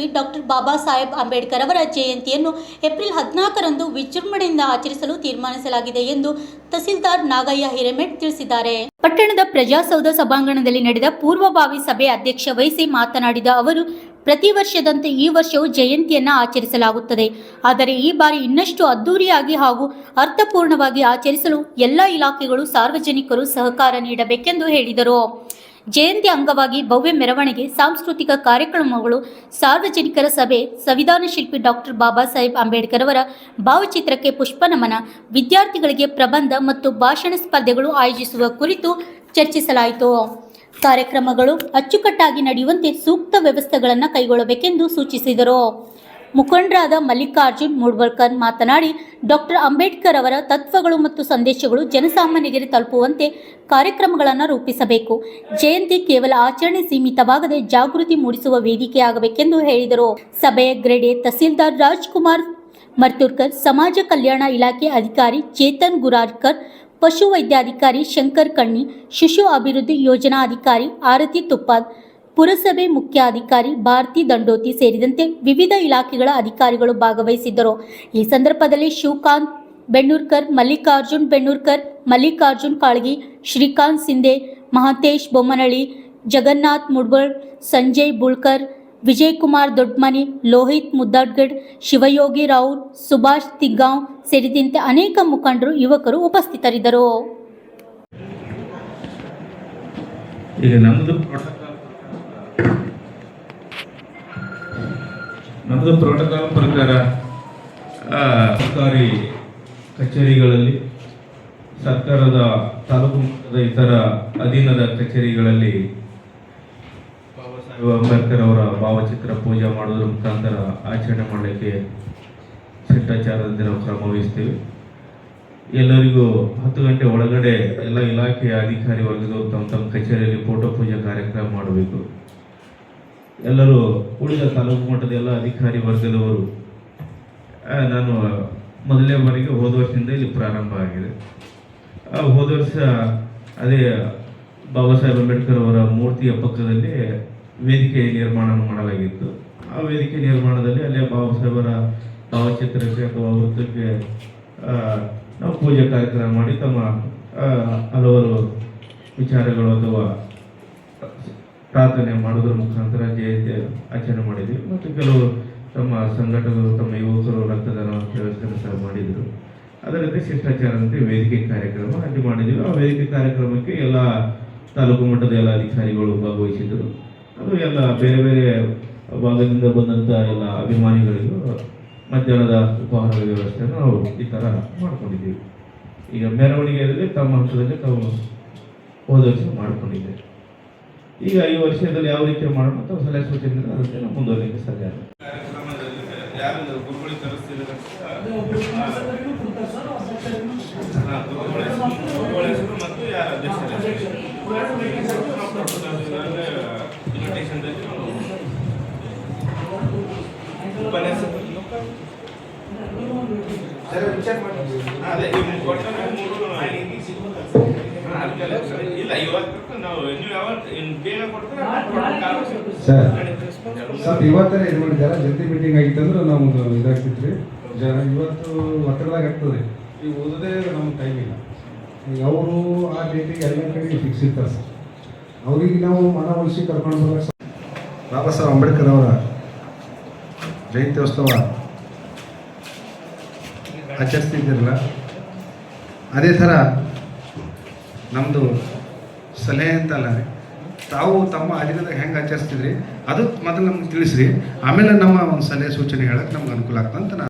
ಶಿಲ್ಪಿ ಡಾಕ್ಟರ್ ಬಾಬಾ ಸಾಹೇಬ್ ಅಂಬೇಡ್ಕರ್ ಅವರ ಜಯಂತಿಯನ್ನು ಏಪ್ರಿಲ್ 14ರಂದು ವಿಜೃಂಭಣೆಯಿಂದ ಆಚರಿಸಲು ತೀರ್ಮಾನಿಸಲಾಗಿದೆ ಎಂದು ತಹಸೀಲ್ದಾರ್ ನಾಗಯ್ಯ ಹಿರೇಮೆಠ್ ತಿಳಿಸಿದ್ದಾರೆ. ಪಟ್ಟಣದ ಪ್ರಜಾಸೌಧ ಸಭಾಂಗಣದಲ್ಲಿ ನಡೆದ ಪೂರ್ವಭಾವಿ ಸಭೆ ಅಧ್ಯಕ್ಷ ವಹಿಸಿ ಮಾತನಾಡಿದ ಅವರು, ಪ್ರತಿ ವರ್ಷದಂತೆ ಈ ವರ್ಷವೂ ಜಯಂತಿಯನ್ನು ಆಚರಿಸಲಾಗುತ್ತದೆ. ಆದರೆ ಈ ಬಾರಿ ಇನ್ನಷ್ಟು ಅದ್ದೂರಿಯಾಗಿ ಹಾಗೂ ಅರ್ಥಪೂರ್ಣವಾಗಿ ಆಚರಿಸಲು ಎಲ್ಲ ಇಲಾಖೆಗಳು ಸಾರ್ವಜನಿಕರು ಸಹಕಾರ ನೀಡಬೇಕೆಂದು ಹೇಳಿದರು. ಜಯಂತಿ ಅಂಗವಾಗಿ ಭವ್ಯ ಮೆರವಣಿಗೆ, ಸಾಂಸ್ಕೃತಿಕ ಕಾರ್ಯಕ್ರಮಗಳು, ಸಾರ್ವಜನಿಕರ ಸಭೆ, ಸಂವಿಧಾನ ಶಿಲ್ಪಿ ಡಾಕ್ಟರ್ ಬಾಬಾ ಸಾಹೇಬ್ ಅಂಬೇಡ್ಕರ್ ಅವರ ಭಾವಚಿತ್ರಕ್ಕೆ ಪುಷ್ಪ ನಮನ, ವಿದ್ಯಾರ್ಥಿಗಳಿಗೆ ಪ್ರಬಂಧ ಮತ್ತು ಭಾಷಣ ಸ್ಪರ್ಧೆಗಳು ಆಯೋಜಿಸುವ ಕುರಿತು ಚರ್ಚಿಸಲಾಯಿತು. ಕಾರ್ಯಕ್ರಮಗಳು ಅಚ್ಚುಕಟ್ಟಾಗಿ ನಡೆಯುವಂತೆ ಸೂಕ್ತ ವ್ಯವಸ್ಥೆಗಳನ್ನು ಕೈಗೊಳ್ಳಬೇಕೆಂದು ಸೂಚಿಸಿದರು. ಮುಖಂಡರಾದ ಮಲ್ಲಿಕಾರ್ಜುನ್ ಮೂಡ್ವಳ್ಕರ್ ಮಾತನಾಡಿ, ಡಾಕ್ಟರ್ ಅಂಬೇಡ್ಕರ್ ಅವರ ತತ್ವಗಳು ಮತ್ತು ಸಂದೇಶಗಳು ಜನಸಾಮಾನ್ಯರಿಗೆ ತಲುಪುವಂತೆ ಕಾರ್ಯಕ್ರಮಗಳನ್ನು ರೂಪಿಸಬೇಕು. ಜಯಂತಿ ಕೇವಲ ಆಚರಣೆ ಸೀಮಿತವಾಗದೆ ಜಾಗೃತಿ ಮೂಡಿಸುವ ವೇದಿಕೆಯಾಗಬೇಕೆಂದು ಹೇಳಿದರು. ಸಭೆಯ ಗ್ರೇಡ್ ಎ ತಹಸೀಲ್ದಾರ್ ರಾಜ್ಕುಮಾರ್ ಮರ್ತೂರ್ಕರ್, ಸಮಾಜ ಕಲ್ಯಾಣ ಇಲಾಖೆ ಅಧಿಕಾರಿ ಚೇತನ್ ಗುರಾರ್ಕರ್, ಪಶು ವೈದ್ಯಾಧಿಕಾರಿ ಶಂಕರ್ ಕಣ್ಣಿ, ಶಿಶು ಅಭಿವೃದ್ಧಿ ಯೋಜನಾ ಅಧಿಕಾರಿ ಆರತಿ ತುಪ್ಪಾದ್, ಪುರಸಭೆ ಮುಖ್ಯಾಧಿಕಾರಿ ಭಾರತಿ ದಂಡೋತಿ ಸೇರಿದಂತೆ ವಿವಿಧ ಇಲಾಖೆಗಳ ಅಧಿಕಾರಿಗಳು ಭಾಗವಹಿಸಿದ್ದರು. ಈ ಸಂದರ್ಭದಲ್ಲಿ ಶಿವಕಾಂತ್ ಬೆಣ್ಣೂರ್ಕರ್, ಮಲ್ಲಿಕಾರ್ಜುನ್ ಬೆಣ್ಣೂರ್ಕರ್, ಮಲ್ಲಿಕಾರ್ಜುನ್ ಕಾಳಗಿ, ಶ್ರೀಕಾಂತ್ ಸಿಂಧೆ, ಮಹತೇಶ್ ಬೊಮ್ಮನಹಳ್ಳಿ, ಜಗನ್ನಾಥ್ ಮುಡ್ಬಳ್, ಸಂಜಯ್ ಬುಳ್ಕರ್, ವಿಜಯಕುಮಾರ್ ದೊಡ್ಮನಿ, ಲೋಹಿತ್ ಮುದ್ದಾಡ್ಗಡ್, ಶಿವಯೋಗಿ ರಾವ್, ಸುಭಾಷ್ ತಿಗ್ಗಾಂವ್ ಸೇರಿದಂತೆ ಅನೇಕ ಮುಖಂಡರು, ಯುವಕರು ಉಪಸ್ಥಿತರಿದ್ದರು. ನಮ್ಮದು ಪ್ರೋಟೋಕಾಲ್ ಪ್ರಕಾರ ಸರ್ಕಾರಿ ಕಚೇರಿಗಳಲ್ಲಿ, ಸರ್ಕಾರದ ತಾಲೂಕು ಮಟ್ಟದ ಇತರ ಅಧೀನದ ಕಚೇರಿಗಳಲ್ಲಿ ಬಾಬಾ ಸಾಹೇಬ್ ಅಂಬೇಡ್ಕರ್ ಅವರ ಭಾವಚಿತ್ರ ಪೂಜೆ ಮಾಡೋದ್ರ ಮುಖಾಂತರ ಆಚರಣೆ ಮಾಡಲಿಕ್ಕೆ ಶಿಷ್ಟಾಚಾರದಂತೆ ನಾವು ಕ್ರಮ ವಹಿಸ್ತೀವಿ. ಎಲ್ಲರಿಗೂ 10 ಗಂಟೆ ಒಳಗಡೆ ಎಲ್ಲ ಇಲಾಖೆಯ ಅಧಿಕಾರಿ ವರ್ಗದವರು ತಮ್ಮ ಕಚೇರಿಯಲ್ಲಿ ಫೋಟೋ ಪೂಜೆ ಕಾರ್ಯಕ್ರಮ ಮಾಡಬೇಕು. ಎಲ್ಲರೂ ಉಳಿದ ತಾಲೂಕು ಮಟ್ಟದ ಎಲ್ಲ ಅಧಿಕಾರಿ ವರ್ಗದವರು, ನಾನು ಮೊದಲನೇ ಬಾರಿಗೆ ಹೋದ ವರ್ಷದಿಂದ ಇಲ್ಲಿ ಪ್ರಾರಂಭ ಆಗಿದೆ. ಹೋದ ವರ್ಷ ಅದೇ ಬಾಬಾ ಸಾಹೇಬ್ ಅಂಬೇಡ್ಕರ್ ಅವರ ಮೂರ್ತಿಯ ಪಕ್ಕದಲ್ಲಿ ವೇದಿಕೆ ನಿರ್ಮಾಣ ಮಾಡಲಾಗಿತ್ತು. ಆ ವೇದಿಕೆ ನಿರ್ಮಾಣದಲ್ಲಿ ಅಲ್ಲೇ ಬಾಬಾ ಸಾಹೇಬರ ಭಾವಚಿತ್ರಕ್ಕೆ ಅಥವಾ ವೃತ್ತಕ್ಕೆ ನಾವು ಪೂಜೆ ಕಾರ್ಯಕ್ರಮ ಮಾಡಿ ತಮ್ಮ ಹಲವಾರು ವಿಚಾರಗಳು ಅಥವಾ ಪ್ರಾರ್ಥನೆ ಮಾಡೋದ್ರ ಮುಖಾಂತರ ಜಯಂತಿ ಆಚರಣೆ ಮಾಡಿದ್ವಿ. ಮತ್ತು ಕೆಲವು ತಮ್ಮ ಸಂಘಟಕರು, ತಮ್ಮ ಯುವಕರು ರಕ್ತದಾನ ವ್ಯವಸ್ಥೆ ಸಹ ಮಾಡಿದರು. ಅದರಂತೆ ಶಿಷ್ಟಾಚಾರದಂತೆ ವೇದಿಕೆ ಕಾರ್ಯಕ್ರಮ ಅಲ್ಲಿ ಮಾಡಿದ್ವಿ. ಆ ವೇದಿಕೆ ಕಾರ್ಯಕ್ರಮಕ್ಕೆ ಎಲ್ಲ ತಾಲೂಕು ಮಟ್ಟದ ಎಲ್ಲ ಅಧಿಕಾರಿಗಳು ಭಾಗವಹಿಸಿದರು. ಅದು ಎಲ್ಲ ಬೇರೆ ಬೇರೆ ಭಾಗದಿಂದ ಬಂದಂಥ ಎಲ್ಲ ಅಭಿಮಾನಿಗಳಿಗೂ ಮಧ್ಯಾಹ್ನದ ಉಪಹಾರದ ವ್ಯವಸ್ಥೆಯನ್ನು ನಾವು ಈ ಥರ ಮಾಡ್ಕೊಂಡಿದ್ದೀವಿ. ಈಗ ಮೆರವಣಿಗೆಯಲ್ಲಿ ತಮ್ಮ ಹಂತದಲ್ಲಿ ತಾವು ಹೋದ ವರ್ಷ ಮಾಡಿಕೊಂಡಿದ್ದೇವೆ. ಈಗ ಈ ವರ್ಷದಲ್ಲಿ ಯಾವ ರೀತಿ ಮಾಡೋಣ ಅಂತ ಸಲಹೆ ಸೂಚನೆ ಅದಕ್ಕೆ ನಾವು ಮುಂದುವರಿಲಿಕ್ಕೆ ಸಾಧ್ಯ. ಕಾರ್ಯಕ್ರಮದಲ್ಲಿ ಯಾರು ಗುರುಗಳು ಕರೆಸ್ತಿದ್ದಾರೆ ಮತ್ತು ಯಾರ ಸರ್ ಇವತ್ತೇ ಇದು ಮಾಡಿದ್ದಾರೆ. ಜಂಟಿ ಮೀಟಿಂಗ್ ಆಗಿತ್ತಂದ್ರೆ ನಾವು ಇದಾಗ್ತಿದ್ವಿ. ಇವತ್ತು ಒತ್ತಡದಾಗ ಆಗ್ತದೆ. ಈಗ ಓದೋದೇ ನಮ್ಗೆ ಟೈಮ್ ಇಲ್ಲ. ಈಗ ಅವರು ಆ ಡೇಟಿಗೆ ಎಲ್ಲ ಕಡೆ ಫಿಕ್ಸ್ ಇರ್ತಾರೆ ಸರ್. ಅವ್ರಿಗೆ ನಾವು ಮನವೊಲಿಸಿ ಕರ್ಕೊಂಡು ಬರೋಕೆ ಬಾಬಾ ಸಾಹೇಬ್ ಅಂಬೇಡ್ಕರ್ ಅವರ ಜಯಂತ್ಯೋತ್ಸವ ಆಚರಿಸ್ತಿದ್ದಿರಲ್ಲ. ಅದೇ ಥರ ನಮ್ಮದು ಸಲಹೆ ಅಂತಲ್ಲ ರೀ, ತಾವು ತಮ್ಮ ಅಧೀನದಾಗ ಹೆಂಗೆ ಆಚರಿಸ್ತಿದ್ರಿ ಅದು ಮೊದಲು ನಮ್ಗೆ ತಿಳಿಸ್ರಿ. ಆಮೇಲೆ ನಮ್ಮ ಒಂದು ಸಲಹೆ ಸೂಚನೆ ಹೇಳಕ್ಕೆ ನಮ್ಗೆ ಅನುಕೂಲ ಆಗ್ತದೆ ಅಂತ